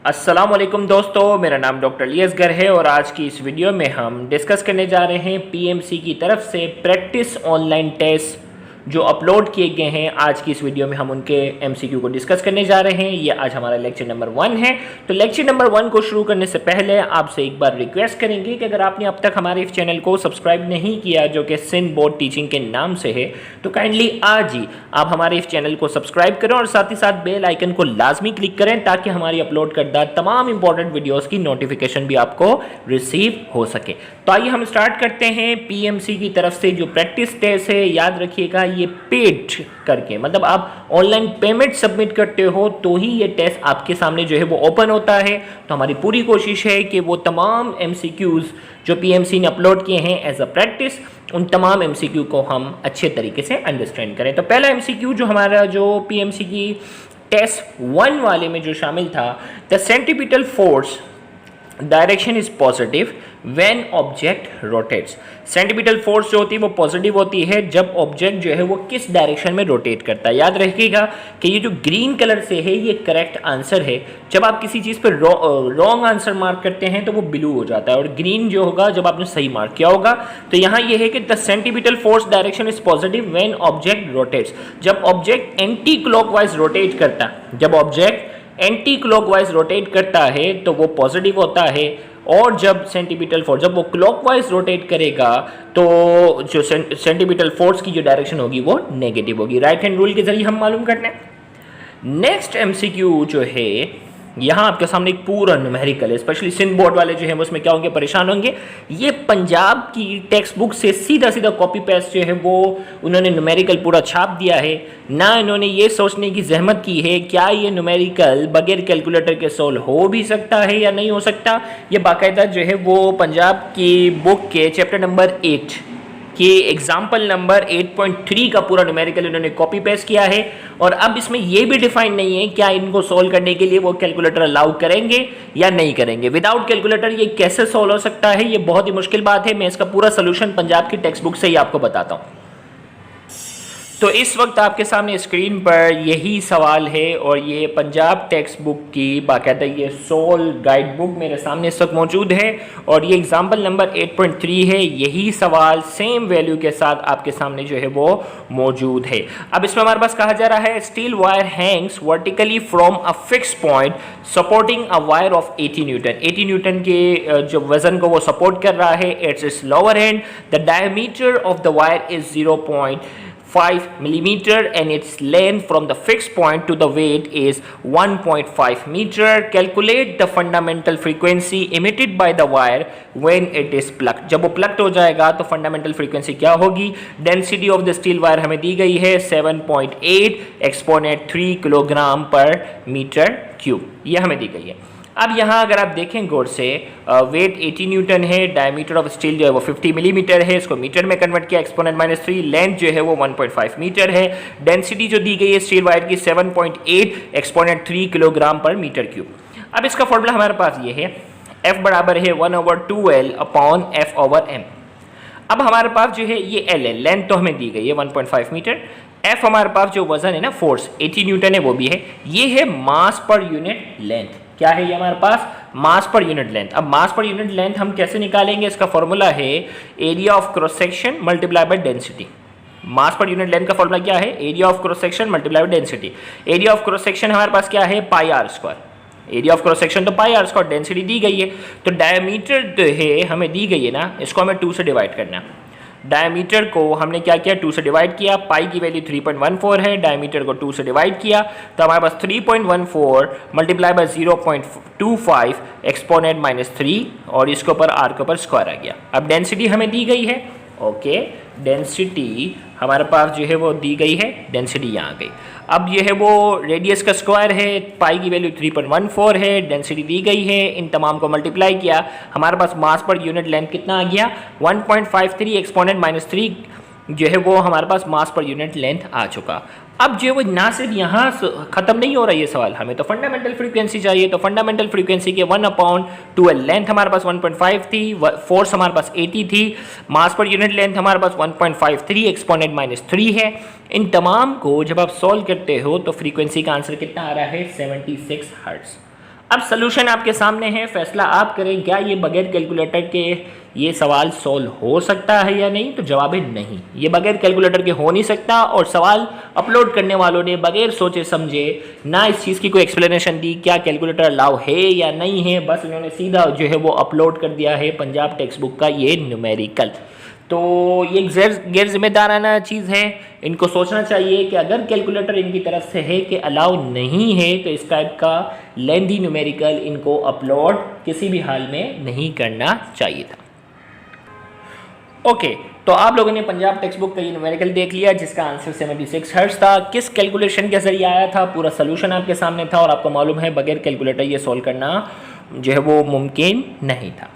अस्सलाम वालेकुम दोस्तों, मेरा नाम डॉक्टर लियसगर है और आज की इस वीडियो में हम डिस्कस करने जा रहे हैं पीएमसी की तरफ से प्रैक्टिस ऑनलाइन टेस्ट जो अपलोड किए गए हैं। आज की इस वीडियो में हम उनके एमसीक्यू को डिस्कस करने जा रहे हैं। ये आज हमारा लेक्चर नंबर 1 है। तो लेक्चर नंबर 1 को शुरू करने से पहले आपसे एक बार रिक्वेस्ट करेंगे कि अगर आपने अब तक हमारे इस चैनल को सब्सक्राइब नहीं किया जो कि सिंध बोर्ड टीचिंग के नाम से है, तो काइंडली आज ही आप हमारे इस चैनल को सब्सक्राइब करें और साथ ही साथ बेल आइकन को लाजमी क्लिक करें ताकि हमारी अपलोड करदा तमाम इंपॉर्टेंट वीडियोस की नोटिफिकेशन भी आपको रिसीव हो सके। तो आइए हम स्टार्ट करते हैं। पीएमसी की तरफ से जो प्रैक्टिस टेस्ट है, याद रखिएगा ये पेड करके, मतलब आप ऑनलाइन पेमेंट सबमिट करते हो तो ही ये टेस्ट आपके सामने जो है वो ओपन होता है। तो हमारी पूरी कोशिश है कि वो तमाम एमसीक्यूज जो पीएमसी ने अपलोड किए हैं एज अ प्रैक्टिस, उन तमाम एमसीक्यू को हम अच्छे तरीके से अंडरस्टैंड करें। तो पहला एमसीक्यू जो हमारा जो पीएमसी की टेस्ट 1 वाले में जो शामिल था, the centripetal force direction is positive when object rotates. Centripetal force जो होती है वो पॉजिटिव होती है जब ऑब्जेक्ट जो है वो किस डायरेक्शन में रोटेट करता है। याद रखिएगा कि ये जो ग्रीन कलर से है ये करेक्ट आंसर है। जब आप किसी चीज़ पर रॉन्ग आंसर मार्क करते हैं तो वो ब्लू हो जाता है और ग्रीन जो होगा जब आपने सही मार्क किया होगा। तो यहाँ ये है कि the centripetal force direction is positive when object rotates. जब ऑब्जेक्ट एंटी क्लॉकवाइज रोटेट करता है, जब ऑब्जेक्ट एंटी क्लॉकवाइज रोटेट करता है तो वो पॉजिटिव होता है, और जब सेंट्रीपिटल फोर्स जब वो क्लॉकवाइज रोटेट करेगा तो जो सेंट्रीपिटल फोर्स की जो डायरेक्शन होगी वो नेगेटिव होगी। राइट हैंड रूल के जरिए हम मालूम करते हैं। नेक्स्ट एमसीक्यू जो है, यहाँ आपके सामने एक पूरा न्यूमेरिकल है। स्पेशली सिंध बोर्ड वाले जो हैं उसमें क्या होंगे, परेशान होंगे। ये पंजाब की टेक्स्ट बुक से सीधा सीधा कॉपी पेस्ट जो है वो उन्होंने न्यूमेरिकल पूरा छाप दिया है। ना इन्होंने ये सोचने की जहमत की है क्या ये न्यूमेरिकल बगैर कैलकुलेटर के सोल्व हो भी सकता है या नहीं हो सकता। ये बाकायदा जो है वो पंजाब की बुक के चैप्टर नंबर 8 कि एग्जाम्पल नंबर 8.3 का पूरा न्यूमेरिकल इन्होंने कॉपी पेस्ट किया है। और अब इसमें यह भी डिफाइन नहीं है क्या इनको सोल्व करने के लिए वो कैलकुलेटर अलाउ करेंगे या नहीं करेंगे। विदाउट कैलकुलेटर ये कैसे सोल्व हो सकता है, ये बहुत ही मुश्किल बात है। मैं इसका पूरा सोल्यूशन पंजाब की टेक्स्ट बुक से ही आपको बताता हूँ। तो इस वक्त आपके सामने स्क्रीन पर यही सवाल है और ये पंजाब टेक्स्ट बुक की बाकायदा ये सोल गाइड बुक मेरे सामने इस वक्त मौजूद है और ये एग्जाम्पल नंबर 8.3 है। यही सवाल सेम वैल्यू के साथ आपके सामने जो है वो मौजूद है। अब इसमें हमारे पास कहा जा रहा है steel wire Hanks vertically from a fix point supporting a wire of 80 Newton. 80 Newton के जो वजन को वो सपोर्ट कर रहा है at its lower and. The diameter of the wire is 0.5 millimeter and its length from the fixed point to the weight is 1.5 meter. Calculate the fundamental frequency emitted by the wire when it is plucked. जब वो plucked हो जाएगा तो fundamental frequency क्या होगी। Density of the steel wire हमें दी गई है 7.8 exponent 3 किलोग्राम पर मीटर क्यूब, ये हमें दी गई है। अब यहाँ अगर आप देखें गौर से, वेट 80 न्यूटन है, डायमीटर ऑफ स्टील जो है वो 50 मिलीमीटर है, इसको मीटर में कन्वर्ट किया एक्सपोनेंट -3, लेंथ जो है वो 1.5 मीटर है, डेंसिटी जो दी गई है स्टील वायर की 7.8 एक्सपोनेंट 3 किलोग्राम पर मीटर क्यूब। अब इसका फॉर्मूला हमारे पास ये है, F बराबर है 1/2L अपॉन F/m। अब हमारे पास जो है ये L है, लेंथ तो हमें दी गई है 1.5 मीटर, F हमारे पास जो वजन है ना, फोर्स 80 न्यूटन है वो भी है, ये है मास पर यूनिट लेंथ। क्या है ये हमारे पास, मास पर यूनिट लेंथ। अब मास पर यूनिट लेंथ हम कैसे निकालेंगे, इसका फॉर्मूला है area of cross section multiply by density. Mass per unit length का फॉर्मूला क्या है, area of cross section multiply by density. Area of cross section हमारे पास क्या है, pi R square. Area of cross section तो pi R square, density दी गई है। तो डायमीटर जो है हमें दी गई है ना, इसको हमें 2 से डिवाइड करना है। डायमीटर को हमने क्या किया, 2 से डिवाइड किया। पाई की वैल्यू 3.14 है, डायमीटर को 2 से डिवाइड किया तो हमारे पास 3.14 मल्टीप्लाई बाय 0.25 एक्सपोनेंट -3 और इसके ऊपर आर के ऊपर स्क्वायर आ गया। अब डेंसिटी हमें दी गई है, ओके, डेंसिटी हमारे पास जो है वो दी गई है, डेंसिटी यहाँ आ गई। अब ये है वो रेडियस का स्क्वायर है, पाई की वैल्यू 3.14 है, डेंसिटी दी गई है, इन तमाम को मल्टीप्लाई किया, हमारे पास मास पर यूनिट लेंथ कितना आ गया, 1.53 एक्सपोनेंट -3 जो है वो हमारे पास मास पर यूनिट लेंथ आ चुका। अब जो वो ना सिर्फ यहाँ ख़त्म नहीं हो रहा ये सवाल, हमें तो फंडामेंटल फ्रीक्वेंसी चाहिए। तो फंडामेंटल फ्रीक्वेंसी के 1/2L लेंथ हमारे पास 1.5 थी, फोर्स हमारे पास 80 थी, मास पर यूनिट लेंथ हमारे पास 1.53 एक्सपोनेंट -3 है। इन तमाम को जब आप सॉल्व करते हो तो फ्रीक्वेंसी का आंसर कितना आ रहा है, 76 हर्ट्ज। अब सोल्यूशन आपके सामने है, फैसला आप करें, क्या ये बगैर कैलकुलेटर के ये सवाल सॉल्व हो सकता है या नहीं। तो जवाब है नहीं, ये बगैर कैलकुलेटर के हो नहीं सकता। और सवाल अपलोड करने वालों ने बगैर सोचे समझे ना इस चीज़ की कोई एक्सप्लेनेशन दी क्या कैलकुलेटर अलाउ है या नहीं है, बस इन्होंने सीधा जो है वो अपलोड कर दिया है पंजाब टेक्स्ट बुक का ये न्यूमेरिकल। तो ये गैर जिम्मेदाराना चीज़ है, इनको सोचना चाहिए कि अगर कैलकुलेटर इनकी तरफ से है कि अलाउ नहीं है तो इस टाइप का लेंदी न्यूमेरिकल इनको अपलोड किसी भी हाल में नहीं करना चाहिए था। ओके, तो आप लोगों ने पंजाब टेक्स्ट बुक का ये न्यूमेरिकल देख लिया जिसका आंसर 76 हर्ट्ज था। किस कैलकुलेशन के जरिए आया था, पूरा सोल्यूशन आपके सामने था और आपको मालूम है बगैर कैलकुलेटर ये सॉल्व करना जो है वो मुमकिन नहीं था।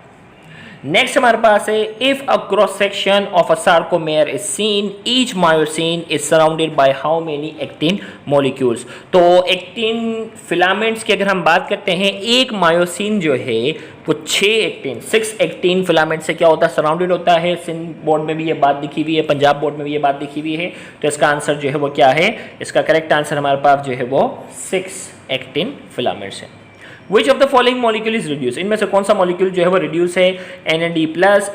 नेक्स्ट हमारे पास है if a cross section of a sarcomere is seen each myosin is surrounded by how many actin molecules. तो एक्टिन फिलामेंट्स की अगर हम बात करते हैं, एक मायोसिन जो है वो 6 एक्टिन फिलामेंट से क्या होता है, सराउंडेड होता है। सिंध बोर्ड में भी ये बात लिखी हुई है, पंजाब बोर्ड में भी ये बात लिखी हुई है। तो इसका आंसर जो है वो क्या है, इसका करेक्ट आंसर हमारे पास जो है वो 6 एक्टिन फिलामेंट्स है। Which of the following molecule is reduced? इनमें से कौन सा मॉलिक्यूल जो है वो रिड्यूस है, NAD+,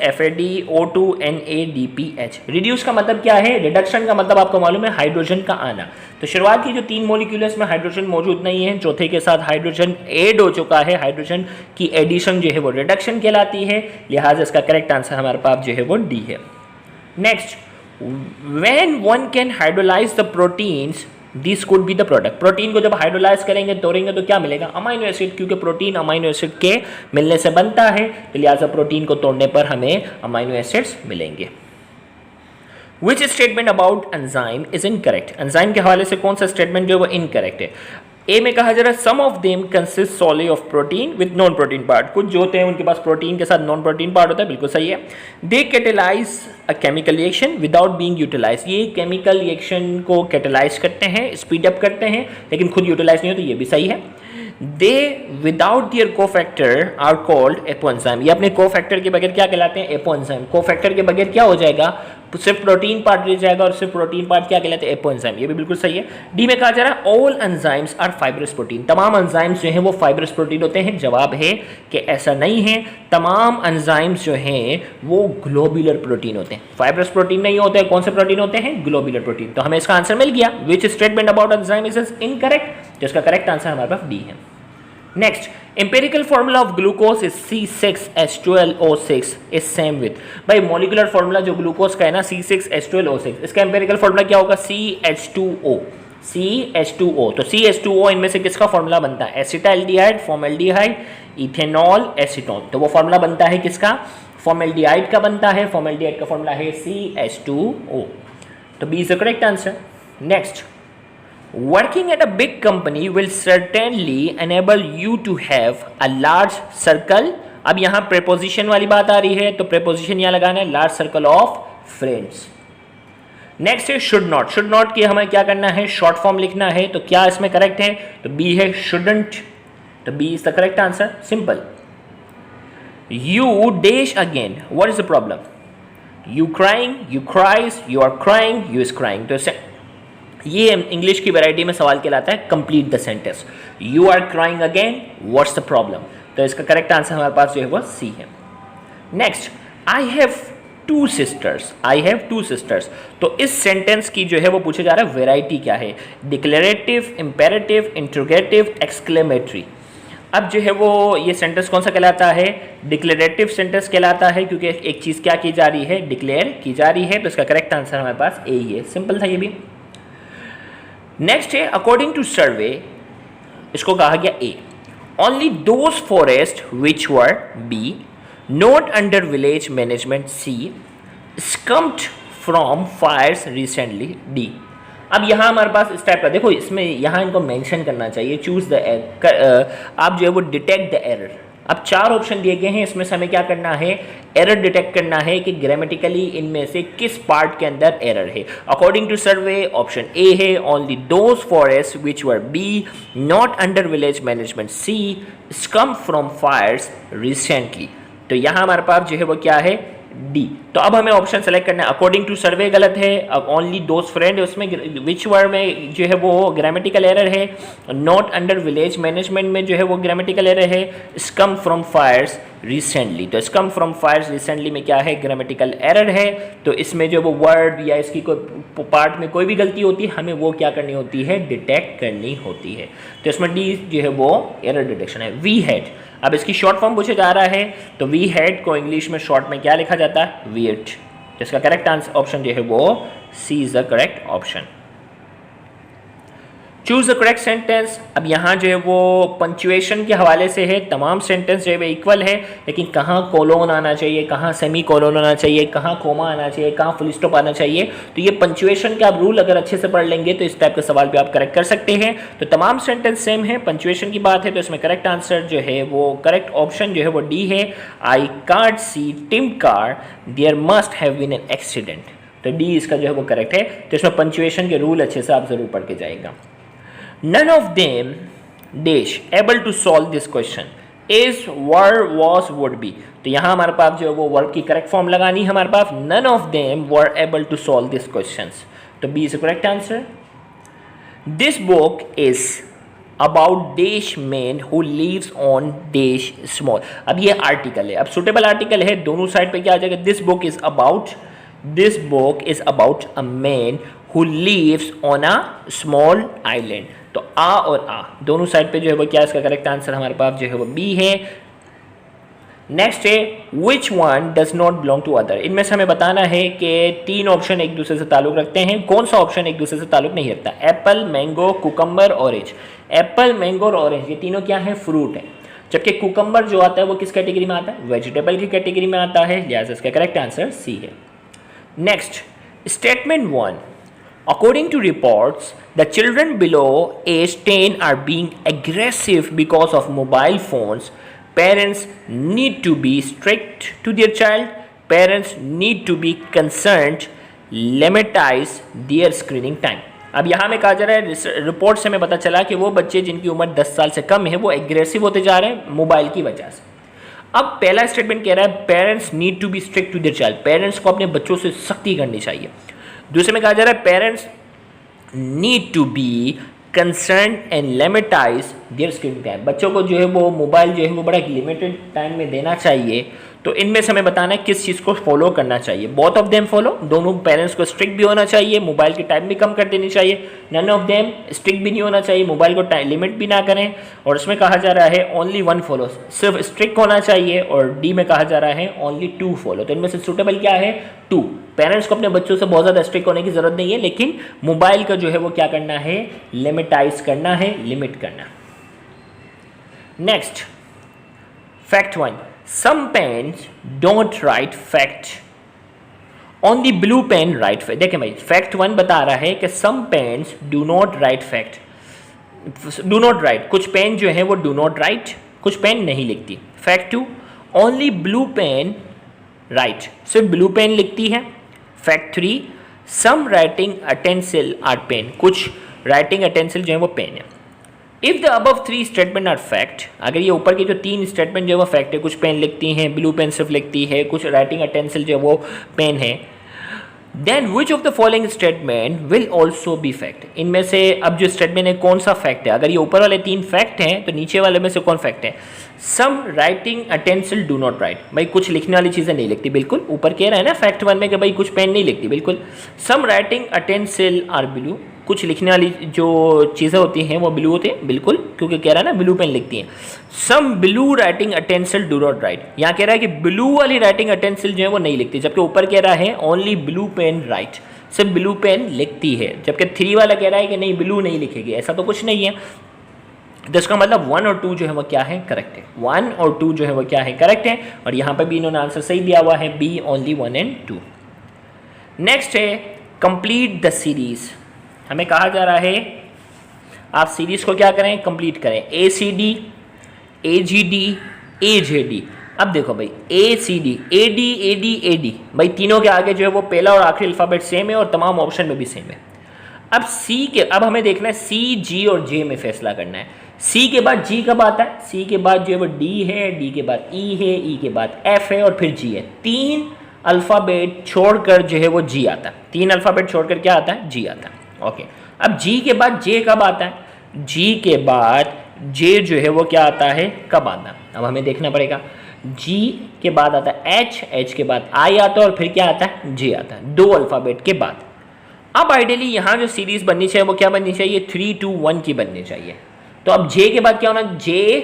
FAD, O2, NADPH। Reduce का मतलब क्या है, रिडक्शन का मतलब आपको मालूम है हाइड्रोजन का आना। तो शुरुआत की जो 3 मॉलिक्यूल है इसमें हाइड्रोजन मौजूद नहीं है, चौथे के साथ हाइड्रोजन ऐड हो चुका है, हाइड्रोजन की एडिशन जो है वो रिडक्शन कहलाती है, लिहाजा इसका करेक्ट आंसर हमारे पास जो है वो डी है। Next, when one can hydrolyse the proteins this could be the product. Protein को जब हाइड्रोलाइज करेंगे तोड़ेंगे तो क्या मिलेगा, अमाइनो एसिड, क्योंकि प्रोटीन अमाइनो एसिड के मिलने से बनता है, तो लिहाजा प्रोटीन को तोड़ने पर हमें अमाइनो एसिड्स मिलेंगे। Which statement about enzyme is incorrect. Enzyme के हवाले से कौन सा स्टेटमेंट जो है वो इनकरेक्ट है। ए में कहा जा रहा है some of them consist solely of protein with non protein part. कुछ जो होते हैं उनके पास प्रोटीन के साथ नॉन प्रोटीन पार्ट होता है, बिल्कुल सही है। They catalyse a chemical reaction without being utilise. ये केमिकल रिएक्शन को कैटेलाइज करते हैं, स्पीड अप करते हैं, लेकिन खुद यूटिलाइज नहीं होते, ये भी सही है। They without their cofactor are called apoenzyme. ये अपने कोफैक्टर के बगैर क्या कहलाते हैं, एपोएंजाइम। कोफैक्टर के बगैर क्या हो जाएगा, सिर्फ प्रोटीन पार्ट रह जाएगा और सिर्फ प्रोटीन पार्ट क्या कहलाते हैं, एपोएंजाइम। ये भी बिल्कुल सही है। डी में कहा जा रहा है all enzymes are fibrous protein. तमाम एंजाइम्स जो हैं वो फाइब्रस प्रोटीन होते हैं। जवाब है कि ऐसा नहीं है, तमाम एंजाइम्स जो हैं वो ग्लोबुलर प्रोटीन होते हैं, फाइब्रस प्रोटीन नहीं होते हैं। कौन से प्रोटीन होते हैं, ग्लोबुलर प्रोटीन। तो हमें इसका आंसर मिल गया। Which statement about enzyme is incorrect, जिसका करेक्ट आंसर हमारे पास डी है। Next, empirical formula of glucose is C6H12O6 is same with। भाई मॉलिकुलर फॉर्मूला जो ग्लूकोज का है ना C6H12O6, इसका एम्पेरिकल फॉर्मूला क्या होगा, CH2O। CH2O, तो CH2O इनमें से किसका फॉर्मूला बनता है, एसिटाल्डिहाइड, फॉर्मल्डिहाइड, इथेनॉल, एसीटोन। तो वो फॉर्मूला बनता है किसका, फॉर्मल्डिहाइड का बनता है। फॉर्मल्डिहाइड का फॉर्मूला है CH2O। तो B is the correct answer. Next, working at a big company will certainly enable you to have a large circle। अब यहां preposition वाली बात आ रही है, तो preposition यहां लगाना है, large circle of friends। Next है should not। should not की हमें क्या करना है, शॉर्ट फॉर्म लिखना है। तो क्या इसमें करेक्ट है, तो बी है shouldn't। तो B is the correct answer, simple. you dash again, what is the problem, you crying, you cries, you are crying, you is crying। तो ये इंग्लिश की वैरायटी में सवाल कहलाता है complete the sentence. You are crying again, what's the problem. तो इसका correct answer हमारे पास जो है वो सी है। Next, I have 2 sisters। I have 2 sisters। तो इस सेंटेंस की जो है वो पूछा जा रहा है वैरायटी क्या है, डिक्लेरेटिव, इंपेरेटिव, इंट्रोगेटिव, एक्सक्लेमेटरी। अब जो है वो ये सेंटेंस कौन सा कहलाता है, डिक्लेरेटिव सेंटेंस कहलाता है, क्योंकि एक चीज़ क्या की जा रही है, डिक्लेयर की जा रही है। तो इसका करेक्ट आंसर हमारे पास ए ही है, सिंपल था ये भी। नेक्स्ट है अकॉर्डिंग टू सर्वे, इसको कहा गया A, only those forest which were be not under village management succumbed from fires recently D. अब यहाँ हमारे पास इस टाइप का देखो, इसमें यहाँ इनको मेंशन करना चाहिए, चूज द एरर, आप जो है वो डिटेक्ट द एरर। अब 4 ऑप्शन दिए गए हैं, इसमें से हमें क्या करना है, एरर डिटेक्ट करना है कि ग्रामेटिकली इनमें से किस पार्ट के अंदर एरर है। According to survey option A है, only those forest which were be not under village management succumb from fires recently. तो यहाँ हमारे पास जो है वो क्या है, डी। तो अब हमें ऑप्शन सेलेक्ट करना है। अकॉर्डिंग टू सर्वे गलत है, अब ओनली दोस्त फ्रेंड है उसमें विच वर्ड में जो है वो ग्रामेटिकल एरर है, नॉट अंडर विलेज मैनेजमेंट में जो है वो ग्रामेटिकल एरर है, स्कम फ्रॉम फायर्स रिसेंटली। तो स्कम फ्रॉम फायर्स रिसेंटली में क्या है, ग्रामेटिकल एरर है। तो इसमें जो वो वर्ड या इसकी कोई पार्ट में कोई भी गलती होती है हमें वो क्या करनी होती है, डिटेक्ट करनी होती है। तो इसमें डी जो है वो एरर डिटेक्शन है। वी हैड, अब इसकी शॉर्ट फॉर्म पूछे जा रहा है तो वी हैड को इंग्लिश में शॉर्ट में क्या लिखा जाता है, वीट। जिसका करेक्ट आंसर ऑप्शन जो है वो C is the correct option. Choose the correct sentence. अब यहाँ जो है वो पंक्चुएशन के हवाले से है, तमाम सेंटेंस जो है वो इक्वल है, लेकिन कहाँ कोलोन आना चाहिए, कहाँ सेमी कोलोन आना चाहिए, कहाँ कोमा आना चाहिए, कहाँ फुल स्टॉप आना चाहिए। तो ये पंक्चुएशन का आप रूल अगर अच्छे से पढ़ लेंगे तो इस टाइप के सवाल भी आप करेक्ट कर सकते हैं। तो तमाम सेंटेंस सेम है, पंक्चुएशन की बात है तो इसमें करेक्ट आंसर जो है वो करेक्ट ऑप्शन जो है वो डी है। I can't see Tim car, there must have been an accident. तो डी इसका जो है वो करेक्ट है। तो इसमें पंक्चुएशन के रूल अच्छे से आप जरूर पढ़ के जाएगा। None of them dash able to solve this question is, were, was, would be। तो यहाँ हमारे पास जो है वो वर्ब की करेक्ट फॉर्म लगानी है हमारे पास, none of them were able to solve these questions। तो B is the correct answer। This book is about dash man who lives on dash small। अब ये आर्टिकल है, अब सुटेबल आर्टिकल है, दोनों साइड पे क्या आ जाएगा, this book is about a man who lives on a small island। तो आ और आ दोनों साइड पे जो है वो क्या, इसका करेक्ट आंसर हमारे पास जो है वो बी है। नेक्स्ट है which one does not belong to other. इनमें से हमें बताना है कि तीन ऑप्शन एक दूसरे से ताल्लुक रखते हैं, कौन सा ऑप्शन एक दूसरे से ताल्लुक नहीं रखता। Apple, mango, cucumber, orange. Apple, mango और ऑरेंज ये तीनों क्या है, फ्रूट है, जबकि कुकम्बर जो आता है वो किस कैटेगरी में आता है, वेजिटेबल की कैटेगरी में आता है, लिहाजा इसका करेक्ट आंसर सी है। Next statement 1, according to reports the children below age 10 are being aggressive because of mobile phones, parents need to be strict to their child, parents need to be concerned, limitize their screening time। अब यहाँ में कहा जा रहा है, report से हमें पता चला कि वो बच्चे जिनकी उम्र 10 साल से कम है वो एग्रेसिव होते जा रहे हैं मोबाइल की वजह से। अब पहला स्टेटमेंट कह रहा है parents need to be strict to their child, parents को अपने बच्चों से सख्ती करनी चाहिए। दूसरे में कहा जा रहा है parents need to be concern and limitise their screen time, बच्चों को जो है वो मोबाइल जो है वो बड़ा लिमिटेड टाइम में देना चाहिए। तो इनमें से हमें बताना है किस चीज़ को फॉलो करना चाहिए। बोथ ऑफ देम फॉलो, दोनों पेरेंट्स को स्ट्रिक्ट भी होना चाहिए, मोबाइल की टाइम भी कम कर देनी चाहिए। नन ऑफ देम स्ट्रिक्ट भी नहीं होना चाहिए, मोबाइल को लिमिट भी ना करें। और इसमें कहा जा रहा है ओनली 1 फॉलो, सिर्फ स्ट्रिक्ट होना चाहिए। और डी में कहा जा रहा है ओनली 2 फॉलो। तो इनमें से सुटेबल क्या है, 2। पेरेंट्स को अपने बच्चों से बहुत ज़्यादा स्ट्रिक्ट होने की ज़रूरत नहीं है, लेकिन मोबाइल का जो है वो क्या करना है, लिमिटाइज करना है, लिमिट करना। Next fact 1, some pens don't write fact, on the blue pen write fact। देखें भाई फैक्ट 1 बता रहा है कि some pens do not write fact, do not write, कुछ पेन जो है वो do not write, कुछ पेन नहीं लिखती। Fact 2, only blue pen write, सिर्फ ब्लू पेन लिखती है। Fact 3, some writing utensil are pen, कुछ राइटिंग अटेंसिल जो है वो पेन है। If the above 3 statement are fact, अगर ये ऊपर के जो 3 स्टेटमेंट जो है वो फैक्ट है, कुछ पेन लिखती हैं, ब्लू पेन सिर्फ लिखती है, कुछ राइटिंग अटेंसिल जो है वो पेन है, then which of the following statement will also be fact. इनमें से अब जो स्टेटमेंट है कौन सा फैक्ट है, अगर ये ऊपर वाले 3 फैक्ट हैं तो नीचे वाले में से कौन फैक्ट है। सम writing utensil do not right, भाई कुछ लिखने वाली चीज़ें नहीं लिखती, बिल्कुल ऊपर कह रहा है ना फैक्ट 1 में कि भाई कुछ पेन नहीं लिखती, बिल्कुल। सम राइटिंग अटेंसिल आर ब्लू, कुछ लिखने वाली जो चीज़ें होती हैं वो ब्लू होती हैं, बिल्कुल, क्योंकि कह रहा है ना ब्लू पेन लिखती हैं। Some blue writing utensil do not write, यहाँ कह रहा है कि ब्लू वाली राइटिंग अटेंसिल जो है वो नहीं लिखती, जबकि ऊपर कह रहा है ओनली ब्लू पेन राइट, सिर्फ ब्लू पेन लिखती है, जबकि 3 वाला कह रहा है कि नहीं ब्लू नहीं लिखेगी। ऐसा तो कुछ नहीं है। तो इसका मतलब 1 और 2 जो है वो क्या है, करेक्ट है। 1 और 2 जो है वो क्या है, करेक्ट है। और यहाँ पर भी इन्होंने आंसर सही दिया हुआ है, बी ओनली 1 एंड 2। नेक्स्ट है कंप्लीट द सीरीज। हमें कहा जा रहा है आप सीरीज को क्या करें, कंप्लीट करें। ACD, AGD, AJD। अब देखो भाई ACD, AD, AD, AD, भाई तीनों के आगे जो है वो पहला और आखिरी अल्फ़ाबेट सेम है और तमाम ऑप्शन में भी सेम है। अब C के, अब हमें देखना है C, G और J में फैसला करना है। C के बाद G कब आता है, C के बाद जो है वो D है, D के बाद E है, E के बाद F है और फिर G है। 3 अल्फ़ाबेट छोड़कर जो है वो जी आता है, 3 अल्फ़ाबेट छोड़कर क्या आता है, जी आता है। ओके, अब जी के बाद जे कब आता है, जी के बाद जे जो है वो क्या आता है, कब आता है। अब हमें देखना पड़ेगा, जी के बाद आता है एच, एच के बाद आई आता है और फिर क्या आता है, जे आता है, 2 अल्फ़ाबेट के बाद। अब आइडियली यहाँ जो सीरीज बननी चाहिए वो क्या बननी चाहिए, 3, 2, 1 की बननी चाहिए। तो अब जे के बाद क्या होना, जे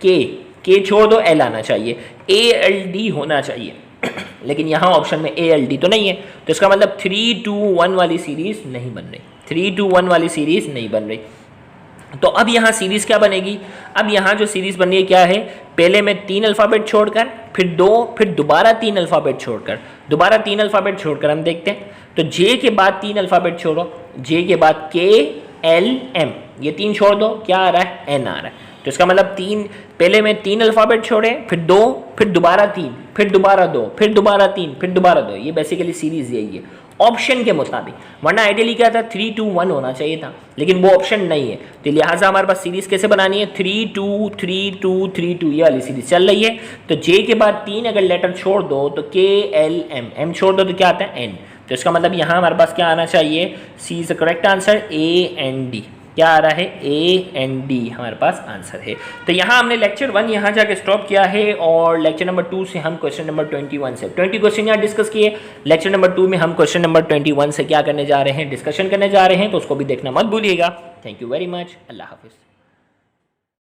के छोड़ दो, एल आना चाहिए, ALD होना चाहिए लेकिन यहाँ ऑप्शन में ALD तो नहीं है, तो इसका मतलब 3, 2, 1 वाली सीरीज नहीं बन रही, 3, 2, 1 वाली सीरीज नहीं बन रही। तो अब यहाँ सीरीज क्या बनेगी, अब यहाँ जो सीरीज बन रही है क्या है, पहले में 3 अल्फ़ाबेट छोड़कर, फिर 2, फिर दोबारा 3 अल्फ़ाबेट छोड़कर, दोबारा 3 अल्फ़ाबेट छोड़कर। हम देखते हैं, तो जे के बाद 3 अल्फ़ाबेट छोड़ो, जे के बाद KLM, ये 3 छोड़ दो, क्या आ रहा है, N आ रहा है। तो इसका मतलब 3, पहले में 3 अल्फ़ाबेट छोड़े, फिर 2, फिर दोबारा 3, फिर दोबारा 2, फिर दोबारा 3, फिर दोबारा 2। ये बेसिकली सीरीज यही है ऑप्शन के मुताबिक, वरना आइडियली क्या था, 3, 2, 1 होना चाहिए था, लेकिन वो ऑप्शन नहीं है। तो लिहाजा हमारे पास सीरीज कैसे बनानी है, 3, 2, 3, 2, 3, 2, ये वाली सीरीज चल रही है। तो जे के बाद 3 अगर लेटर छोड़ दो तो KLM, M छोड़ दो तो क्या आता है, N। तो इसका मतलब यहाँ हमारे पास क्या आना चाहिए, C is the correct answer, AND। क्या आ रहा है, AND हमारे पास आंसर है। तो यहाँ हमने लेक्चर 1 यहाँ जाके स्टॉप किया है और लेक्चर नंबर 2 से हम क्वेश्चन नंबर 21 से 20 क्वेश्चन यहाँ डिस्कस किए। लेक्चर नंबर 2 में हम क्वेश्चन नंबर 21 से क्या करने जा रहे हैं, डिस्कशन करने जा रहे हैं, तो उसको भी देखना मत भूलिएगा। थैंक यू वेरी मच, अल्लाह हाफिज़।